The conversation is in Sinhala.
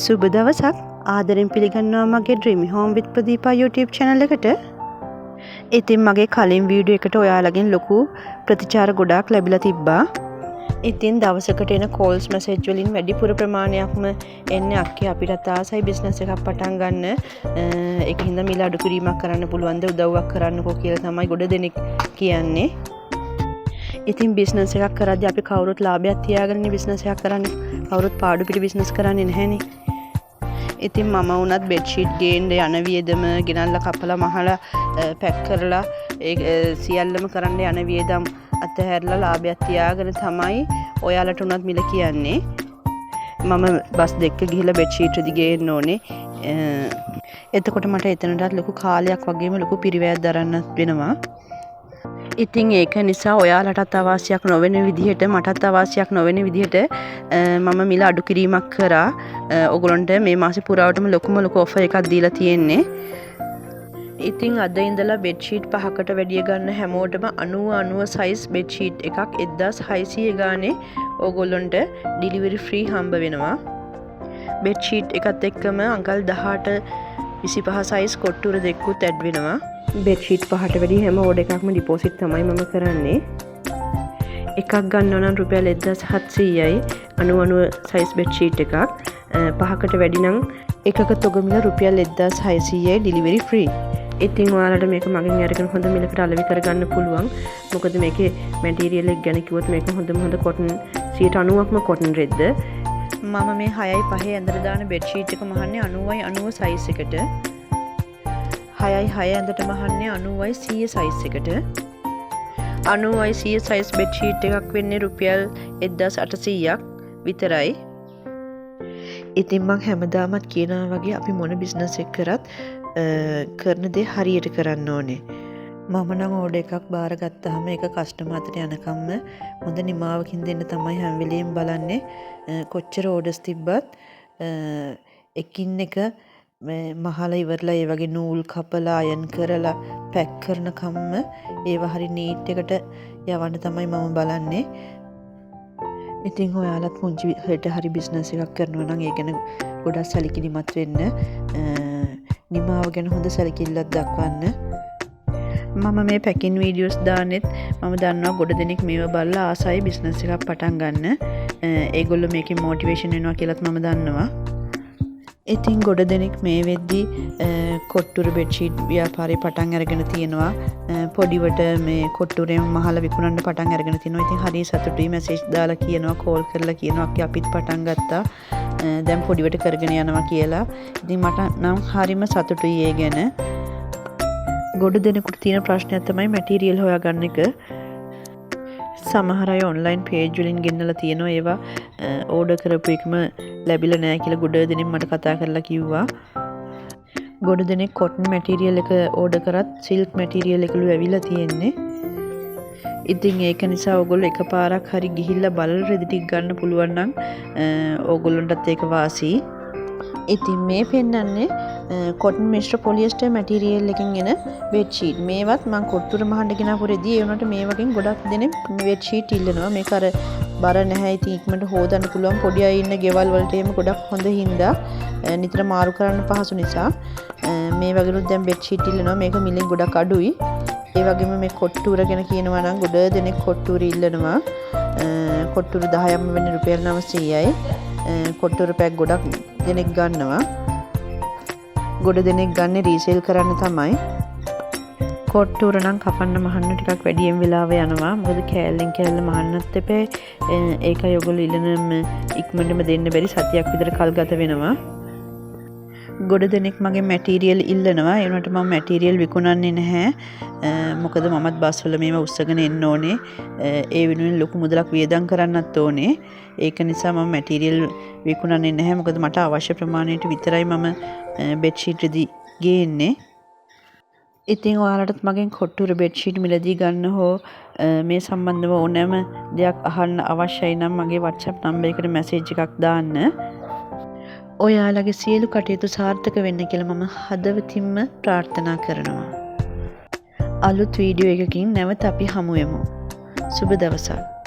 සුබ දවසක් ආදරෙන් පිළිගන්නවා මගේ Dreamy Home with Pradeepa YouTube channel එකට. ඉතින් මගේ කලින් වීඩියෝ එකට ඔයාලගෙන් ලොකු ප්‍රතිචාර ගොඩාක් ලැබිලා තිබ්බා. ඉතින් දවසකට එන calls message වලින් වැඩිපුර ප්‍රමාණයක්ම එන්නේ අක්කේ අපිට ආසයි business එකක් පටන් ගන්න. ඒකින්ද මිල අඩු කිරීමක් කරන්න පුළුවන් ද උදව්වක් කරන්නකෝ කියලා තමයි ගොඩ දෙනෙක් කියන්නේ. ඉතින් business එකක් කරද්දී අපි කවුරුත් ලාභයක් තියාගෙන business එකක් කරන්නේ. කවුරුත් පාඩු පිට business කරන්නේ නැහැනේ. ඉතින් මම වුණත් bedsheet ගේන්න යන වියදම ගෙනල්ලා කපලා මහලා පැක් කරලා ඒ සියල්ලම කරන්න යන වියදම් අතහැරලා ලාභයක් තියාගෙන තමයි ඔයාලට උනත් මිල කියන්නේ. මම බස් දෙක ගිහිල්ලා bedsheet රෙදි ගේන්න ඕනේ. එතකොට මට එතනටත් ලොකු කාලයක් වගේම ලොකු පිරිවැයක් දරන්නත් වෙනවා. ඉතින් ඒක නිසා ඔයාලටත් අවශ්‍යයක් නොවන විදිහට මටත් අවශ්‍යයක් නොවන විදිහට මම මිල අඩු කිරීමක් කරා. ඔයගොල්ලන්ට මේ මාසේ පුරාවටම ලොකු ඔෆර් එකක් දීලා තියෙන්නේ. ඉතින් අද ඉඳලා bedsheet 5කට වැඩිය ගන්න හැමෝටම 90 size bedsheet එකක් 1600 ගානේ ඔයගොල්ලන්ට delivery free හම්බ වෙනවා. bedsheet එකත් එක්කම අඟල් 18 25 size කොට්ටුර දෙකකුත් ඇඩ් වෙනවා. bedsheet 5ට වැඩි හැම ඕඩර් එකක්ම deposit තමයි මම කරන්නේ. එකක් ගන්නවා නම් රුපියල් 1700යි 90 size bedsheet එකක්. 5කට වැඩි නම් එකක තොග මිල රුපියල් 1600යි delivery free. ඉතින් ඔයාලට මේක මගෙන් අරගෙන හොඳ මිලකට අලෙවි කරගන්න පුළුවන්. මොකද මේකේ මැටීරියල් එක ගැන කිව්වොත් මේක හොඳ කොටන් 90%ක්ම කොටන් රෙද්ද. මම මේ 6යි 5 ඇඳට දාන bedsheet එක මහන්නේ 90යි 90 size එකට. 6යි 6 ඇඳට මහන්නේ 90යි 100 size එකට. 90යි 100 size bedsheet එකක් වෙන්නේ රුපියල් 1800ක් විතරයි. ඉතින් මම හැමදාමත් කියනවා වගේ අපි මොන business එක කරත් කරන දේ හරියට කරන්න ඕනේ. මම නම් ඕඩර් එකක් බාරගත්තාම ඒක කස්ටමර් අතට යනකම්ම හොඳ නිමාවකින් දෙන්න තමයි හැම වෙලෙම බලන්නේ. කොච්චර ඕඩර්ස් තිබ්බත් එකින් එක මහලා ඉවරලා ඒ වගේ නූල් කපලා අයන් කරලා පැක් කරනකම්ම ඒව හරි නීට් එකට යවන්න තමයි මම බලන්නේ. ඉතින් ඔයාලත් පුංචි හරි බිස්නස් එකක් කරනවා නම් ඒ ගැන ගොඩක් සැලකිලිමත් වෙන්න. නිමාව ගැන හොඳ සැලකිල්ලක් දක්වන්න. මම මේ පැකින් වීඩියෝස් දාන්නෙත් මම දන්නවා ගොඩ දෙනෙක් මේව බලලා ආසයි බිස්නස් එකක් පටන් ගන්න. ඒගොල්ලෝ මේකෙන් මොටිවේෂන් වෙනවා කියලාත් මම දන්නවා. ඉතින් ගොඩ දෙනෙක් මේ වෙද්දී කොට්ටුර bedsheet ව්‍යාපාරේ පටන් අරගෙන තියෙනවා. පොඩිවට මේ කොට්ටුරෙන් මහලා විකුණන්න පටන් අරගෙන තියෙනවා. ඉතින් හරි සතුටුයි මැසේජ් දාලා කියනවා, කෝල් කරලා කියනවා අපිත් පටන් ගත්තා. දැන් පොඩිවට කරගෙන යනවා කියලා. ඉතින් මට නම් හරිම සතුටුයි ඒ ගැන. ගොඩ දෙනෙකුට තියෙන ප්‍රශ්නයක් තමයි මැටීරියල් හොයාගන්න එක. සමහර අය ඔන්ලයින් පේජ් වලින් ගෙන්නලා තියෙනවා ඒවා ඕඩර් කරපු එකම ලැබිලා නැහැ කියලා ගොඩ දෙනෙක් මට කතා කරලා කිව්වා. ගොඩ දෙනෙක් කොටන් මැටීරියල් එක ඕඩර් කරත් සිල්ක් මැටීරියල් එකලු ඇවිල්ලා තියෙන්නේ. ඉතින් ඒක නිසා ඔයගොල්ලෝ එකපාරක් හරි ගිහිල්ලා බලලා රෙදි ටික ගන්න පුළුවන් නම් ඕගොල්ලන්ටත් ඒක වාසි. ඉතින් මේ පෙන්නන්නේ කොටන් මිශ්‍ර පොලියස්ටර් මැටීරියල් එකකින් එන bedsheet. මේවත් මම කොට්ටුර මහන්න ගෙනාපු රෙදි ඒ වුණාට මේ වගේ ගොඩක් දෙනෙක් bedsheet ඉල්ලනවා. මේක අර බර නැහැ. ඉතින් ඉක්මනට හොදන්න පුළුවන්. පොඩි අය ඉන්න ගෙවල් වලට එහෙම ගොඩක් හොඳ හින්දා නිතර මාරු කරන්න පහසු නිසා මේ වගේලුත් දැන් bedsheet ඉල්ලනවා. මේක මිලෙන් ගොඩක් අඩුයි. ඒ වගේම මේ කොට්ටුර ගැන කියනවා නම් ගොඩ දෙනෙක් කොට්ටුර ඉල්ලනවා. කොට්ටුර 10ක්ම වෙන්නේ රුපියල් 900යි. කොට්ටුර පැක් ගොඩක් දෙනෙක් ගන්නවා. ගොඩ දෙනෙක් ගන්න රීසේල් කරන්න තමයි. කොට්ටුර නම් කපන්න මහන්න ටිකක් වැඩියෙන් වෙලාව යනවා. මොකද කෑල්ලෙන් කෑල්ල මහන්නත් එපේ. ඒකයි ඔයගොල්ලෝ ඉල්ලන ඉක්මනටම දෙන්න බැරි සතියක් විතර කල් ගත වෙනවා. ගොඩ දෙනෙක් මගේ මැටීරියල් ඉල්ලනවා. ඒ වුණාට මම මැටීරියල් විකුණන්නේ නැහැ. මොකද මමත් බස් වල මේව උස්සගෙන එන්න ඕනේ. ඒ වෙනුවෙන් ලොකු මුදලක් වියදම් කරන්නත් ඕනේ. ඒක නිසා මම මැටීරියල් විකුණන්නේ නැහැ. මොකද මට අවශ්‍ය ප්‍රමාණයට විතරයි මම bedsheet රෙදි ගේන්නේ. ඉතින් ඔයාලටත් මගෙන් කොට්ටුර bedsheet මිලදී ගන්න හෝ මේ සම්බන්ධව ඕනෑම දෙයක් අහන්න අවශ්‍යයි නම් මගේ WhatsApp නම්බර් එකට මැසේජ් එකක් දාන්න. ඔයාලගේ සියලු කටයුතු සාර්ථක වෙන්න කියලා මම හදවතින්ම ප්‍රාර්ථනා කරනවා. අලුත් වීඩියෝ එකකින් නැවත අපි හමු වෙමු. සුබ දවසක්.